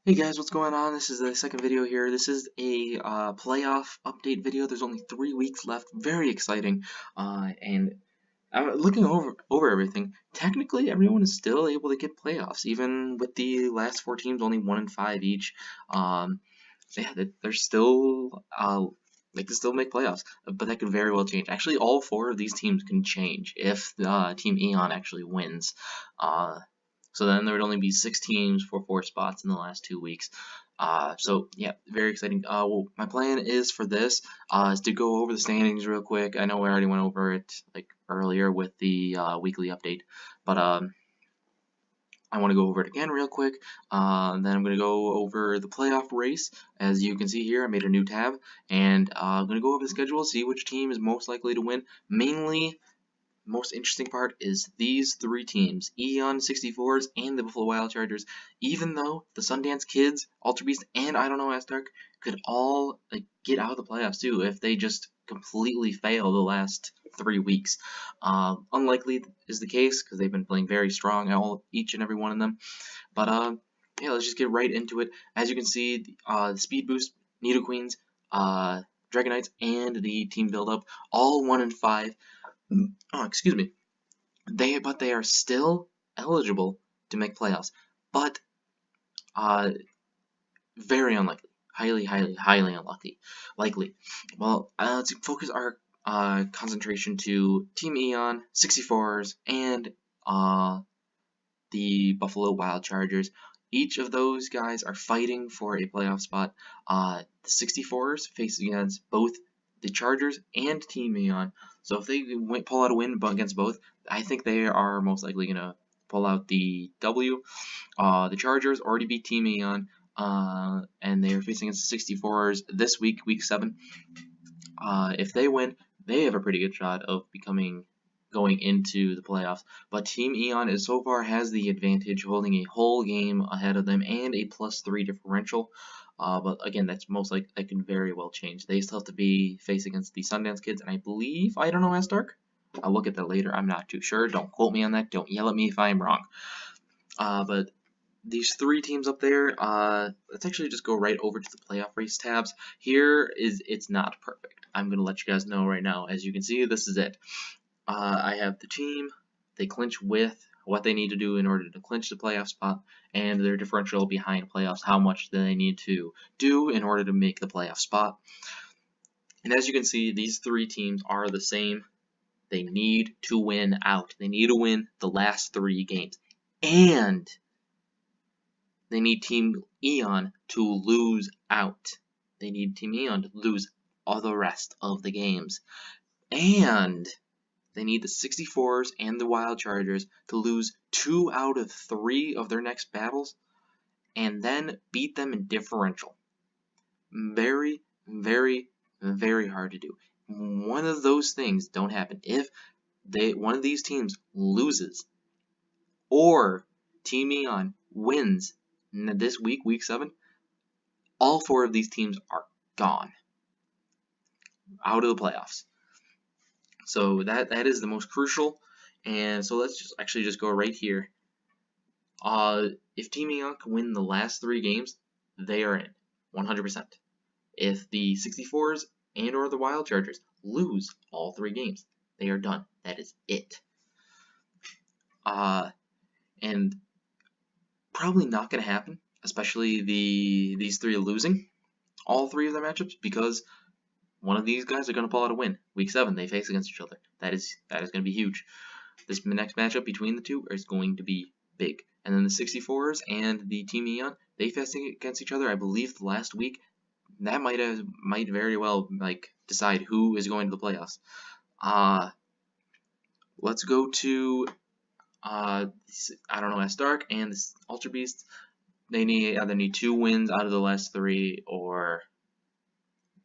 Hey guys, what's going on? This is the second video here. This is a playoff update video. There's only 3 weeks left. Very exciting. And looking over everything, technically everyone is still able to get playoffs, even with the last 4 teams only 1-5 each. Yeah, they're still they can still make playoffs, but that could very well change. Actually, all 4 of these teams can change if Team Eon actually wins. Uh, so then there would only be 6 teams for 4 spots in the last 2 weeks. So yeah, very exciting. Well, my plan is for this is to go over the standings real quick. I know we already went over it like earlier with the weekly update, but I want to go over it again real quick. Then I'm going to go over the playoff race. As you can see here, I made a new tab, and I'm going to go over the schedule, see which team is most likely to win. Mainly, most interesting part is these 3 teams, Eon 64s and the Buffalo Wild Chargers. Even though the Sundance Kids, Ultra Beast, and I don't know Astark could all get out of the playoffs too if they just completely fail the last 3 weeks. Unlikely is the case because they've been playing very strong, each and every one of them. But yeah, let's just get right into it. As you can see, the Speed Boost, Nidoqueens, Dragonites, and the Team Build Up all 1-5. Oh, excuse me. But they are still eligible to make playoffs, but uh, very unlikely. Highly unlucky. Likely. Well, let's focus our concentration to Team Eon, 64s, and the Buffalo Wild Chargers. Each of those guys are fighting for a playoff spot. The 64s face against both the Chargers and Team Eon. So if they pull out a win against both, I think they are most likely going to pull out the W. The Chargers already beat Team Eon, and they are facing against the 64s this week, week 7. If they win, they have a pretty good shot of going into the playoffs. But Team Eon is so far has the advantage, holding a whole game ahead of them and a +3 differential. But again, that can very well change. They still have to be facing against the Sundance Kids, and I don't know Astark. I'll look at that later. I'm not too sure. Don't quote me on that. Don't yell at me if I'm wrong. But these 3 teams up there, let's actually just go right over to the playoff race tabs. It's not perfect. I'm going to let you guys know right now. As you can see, this is it. I have the team. They clinch with what they need to do in order to clinch the playoff spot, and their differential behind playoffs, how much they need to do in order to make the playoff spot. And as you can see, these 3 teams are the same. They need to win out. They need to win the last 3 games. And they need Team Eon to lose out. They need Team Eon to lose all the rest of the games. And they need the 64s and the Wild Chargers to lose 2 out of 3 of their next battles and then beat them in differential. Very, very, very hard to do. One of those things don't happen. If one of these teams loses or Team Eon wins this week, week 7, all 4 of these teams are gone out of the playoffs. So that is the most crucial. And so let's just go right here. If Team Eon can win the last 3 games, they are in 100%. If the 64s and or the Wild Chargers lose all 3 games, they are done. That is it. And probably not going to happen, especially these 3 losing all 3 of their matchups, because one of these guys are going to pull out a win. Week 7, they face against each other. That is going to be huge. This next matchup between the 2 is going to be big. And then the 64s and the Team Eon, they face against each other, I believe, the last week. That might very well decide who is going to the playoffs. Let's go to I don't know, Stark and the Ultra Beasts. They either need 2 wins out of the last 3, or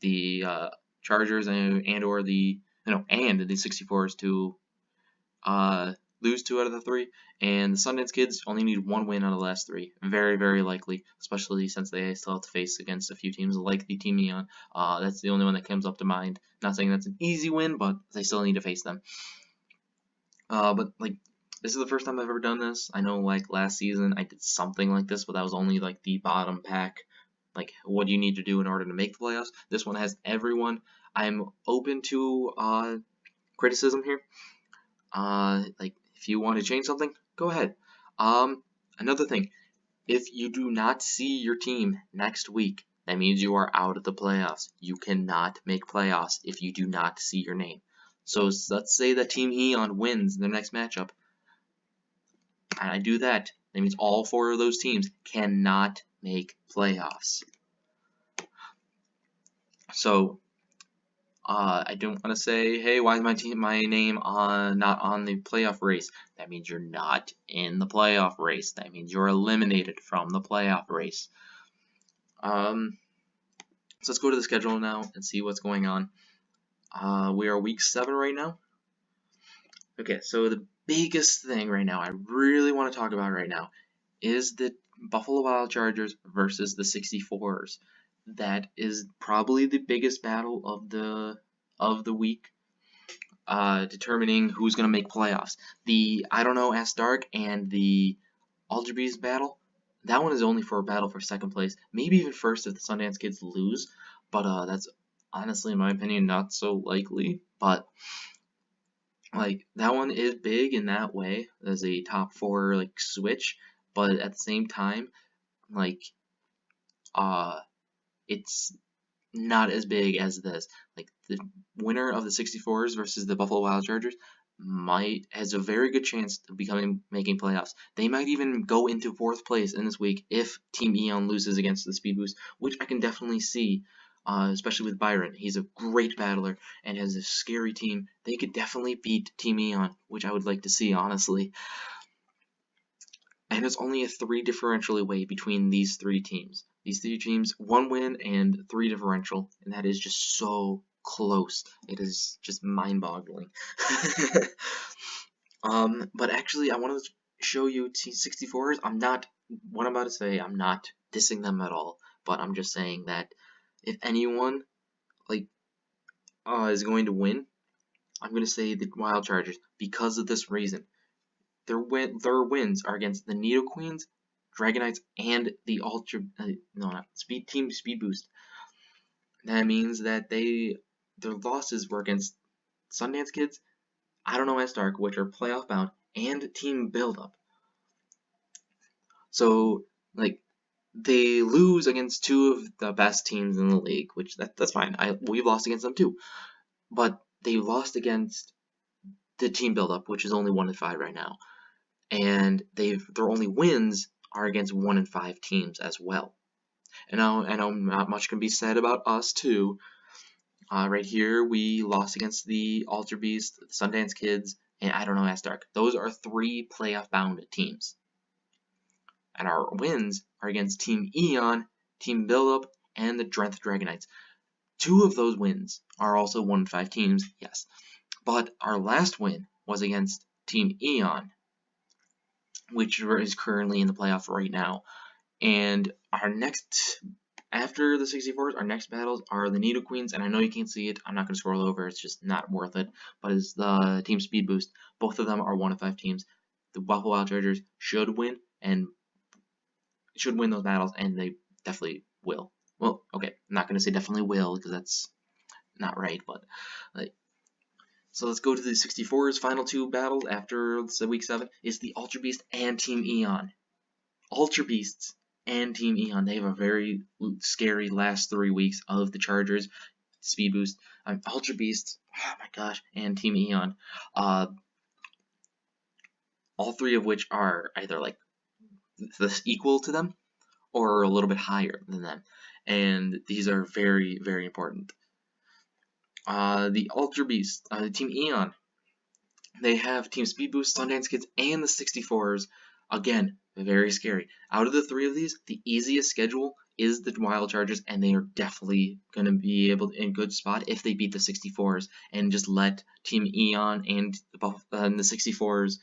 the Chargers and or the 64s to lose 2 out of the 3, and the Sundance Kids only need 1 win out of the last 3. Very, very likely, especially since they still have to face against a few teams like the Team Eon. That's the only one that comes up to mind. Not saying that's an easy win, but they still need to face them. But This is the first time I've ever done this. I know like last season I did something like this, but that was only like the bottom pack. Like what do you need to do in order to make the playoffs? This one has everyone. I'm open to criticism here. Like if you want to change something, go ahead. Another thing, if you do not see your team next week, that means you are out of the playoffs. You cannot make playoffs if you do not see your name. So let's say that Team Eon wins their next matchup, and I do that. That means all 4 of those teams cannot make playoffs. So I don't want to say, hey, why is my name not on the playoff race? That means you're not in the playoff race. That means you're eliminated from the playoff race. So let's go to the schedule now and see what's going on. We are week 7 right now. Okay, so the biggest thing right now I really want to talk about right now is the Buffalo Wild Chargers versus the 64ers. That is probably the biggest battle of the week, determining who's going to make playoffs. The I don't know Ask Dark and the Ultra Beast battle, that one is only for a battle for second place, maybe even first if the Sundance Kids lose, but that's honestly, in my opinion, not so likely. But like that one is big in that way as a top 4 like switch, but at the same time, like it's not as big as this. Like the winner of the 64s versus the Buffalo Wild Chargers has a very good chance of making playoffs. They might even go into 4th place in this week if Team Eon loses against the Speed Boost, which I can definitely see, especially with Byron. He's a great battler and has a scary team. They could definitely beat Team Eon, which I would like to see, honestly. And it's only a 3 differential away between these 3 teams. These 3 teams, 1 win and 3 differential, and that is just so close. It is just mind-boggling. But actually, I want to show you T64s. What I'm about to say, I'm not dissing them at all, but I'm just saying that if anyone like is going to win, I'm going to say the Wild Chargers because of this reason. Their wins are against the Nido Queens, Dragonites, and the Speed Boost. That means that their losses were against Sundance Kids, I don't know Ask Dark, which are playoff bound, and Team Build Up. So like they lose against 2 of the best teams in the league, which that's fine. We've lost against them too, but they lost against the Team Build Up, which is only 1-5 right now. And their only wins are against 1-5 teams as well. And I know not much can be said about us too. Right here, we lost against the Ultra Beast, the Sundance Kids, and I don't know Ask Dark. Those are 3 playoff-bound teams. And our wins are against Team Eon, Team Buildup, and the Drenth Dragonites. 2 of those wins are also 1-5 teams, yes. But our last win was against Team Eon, which is currently in the playoff right now. And after the 64s, our next battles are the Nido Queens, and I know you can't see it. I'm not going to scroll over. It's just not worth it. But it's the Team Speed Boost. Both of them are 1-5 teams. The Buffalo Wild Chargers should win those battles, and they definitely will. Well, okay, I'm not going to say definitely will because that's not right, but like. So let's go to the 64's final 2 battles after week 7. It's the Ultra Beast and Team Eon. Ultra Beasts and Team Eon. They have a very scary last 3 weeks of the Chargers, Speed Boost, Ultra Beasts, oh my gosh, and Team Eon. All 3 of which are either like equal to them or a little bit higher than them. And these are very, very important. The Ultra Beast, Team Eon, they have Team Speed Boost, Sundance Kids, and the 64s. Again, very scary. Out of the 3 of these, the easiest schedule is the Wild Chargers, and they are definitely going to be in good spot if they beat the 64s and just let Team Eon and the 64s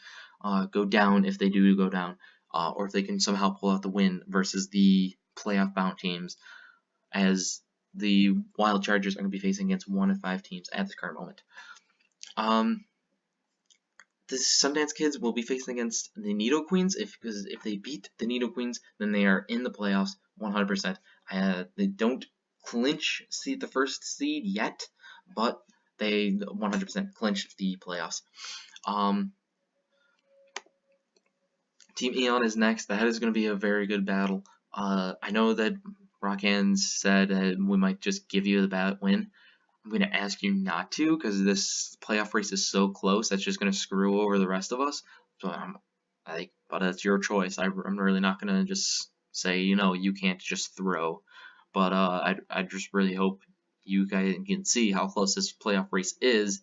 go down if they do go down, or if they can somehow pull out the win versus the playoff bound teams, as the Wild Chargers are going to be facing against 1-5 teams at this current moment. the Sundance Kids will be facing against the Nido Queens. Because if they beat the Nido Queens, then they are in the playoffs 100%. They don't clinch the first seed yet, but they 100% clinched the playoffs. Team Eon is next. That is going to be a very good battle. I know that Rockhand said we might just give you the win. I'm going to ask you not to, because this playoff race is so close. That's just going to screw over the rest of us. So but it's your choice. I'm really not going to just say, you can't just throw. But I just really hope you guys can see how close this playoff race is,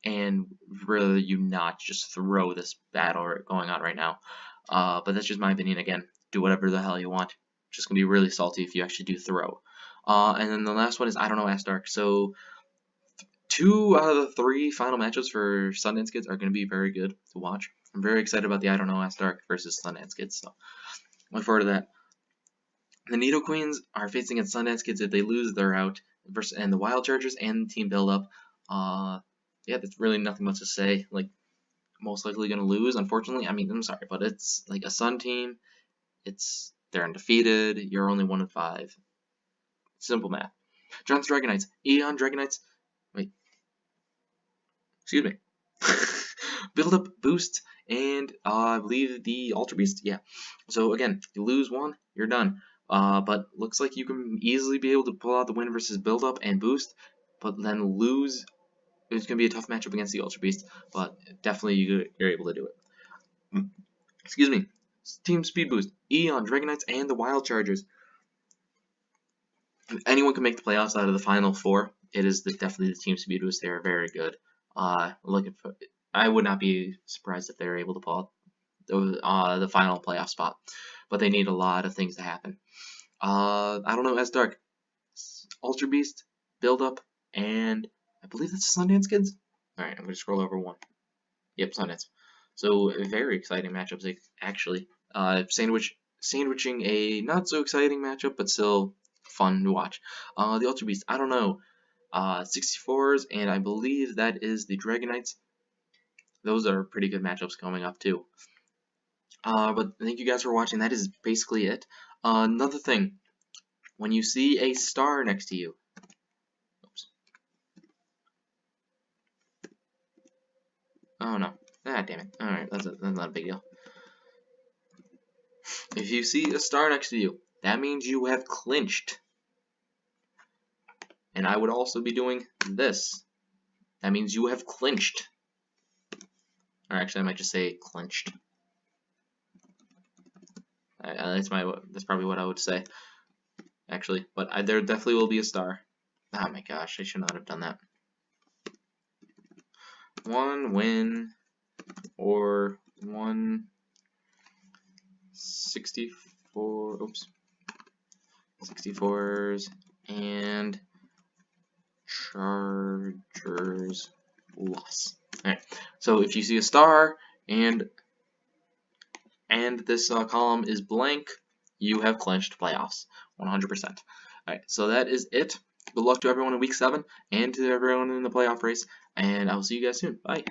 and really you not just throw this battle going on right now. But that's just my opinion. Again, do whatever the hell you want. Just gonna be really salty if you actually do throw. And then the last one is I don't know, Ask Dark. So 2 out of the 3 final matchups for Sundance Kids are going to be very good to watch. I'm very excited about the I don't know, Ask Dark versus Sundance Kids. So look forward to that. The Nido Queens are facing against Sundance Kids. If they lose, they're out. And the Wild Chargers and Team Build Up. Yeah, there's really nothing much to say. Like, most likely going to lose, unfortunately. I mean, I'm sorry, but it's like a Sun team. They're undefeated. You're only 1 of 5. Simple math. John's Dragonites. Eon Dragonites. Wait. Excuse me. Build Up, Boost, and I believe the Ultra Beast. Yeah. So again, you lose 1, you're done. But looks like you can easily be able to pull out the win versus Build Up and Boost, but then lose. It's going to be a tough matchup against the Ultra Beast, but definitely you're able to do it. Excuse me. Team Speed Boost, Eon, Dragonites, and the Wild Chargers. If anyone can make the playoffs out of the final 4, it is definitely the Team Speed Boost. They are very good. I would not be surprised if they were able to pull out the final playoff spot, but they need a lot of things to happen. I don't know, as Dark, Ultra Beast, Build Up, and I believe that's Sundance Kids. Alright, I'm going to scroll over 1. Yep, Sundance. So, very exciting matchups, actually. Sandwiching a not so exciting matchup, but still fun to watch. The Ultra Beast, I don't know. 64s, and I believe that is the Dragonites. Those are pretty good matchups coming up, too. But thank you guys for watching. That is basically it. Another thing, when you see a star next to you, oh no. Ah, damn it. Alright, that's not a big deal. If you see a star next to you, that means you have clinched. And I would also be doing this. That means you have clinched. Or actually, I might just say clinched. That's probably what I would say, actually. But there definitely will be a star. Oh my gosh, I should not have done that. 1 win or 164. Oops. 64s and Chargers loss. Alright, so if you see a star and this column is blank, you have clinched playoffs 100%. Alright, so that is it. Good luck to everyone in Week 7 and to everyone in the playoff race, and I will see you guys soon. Bye.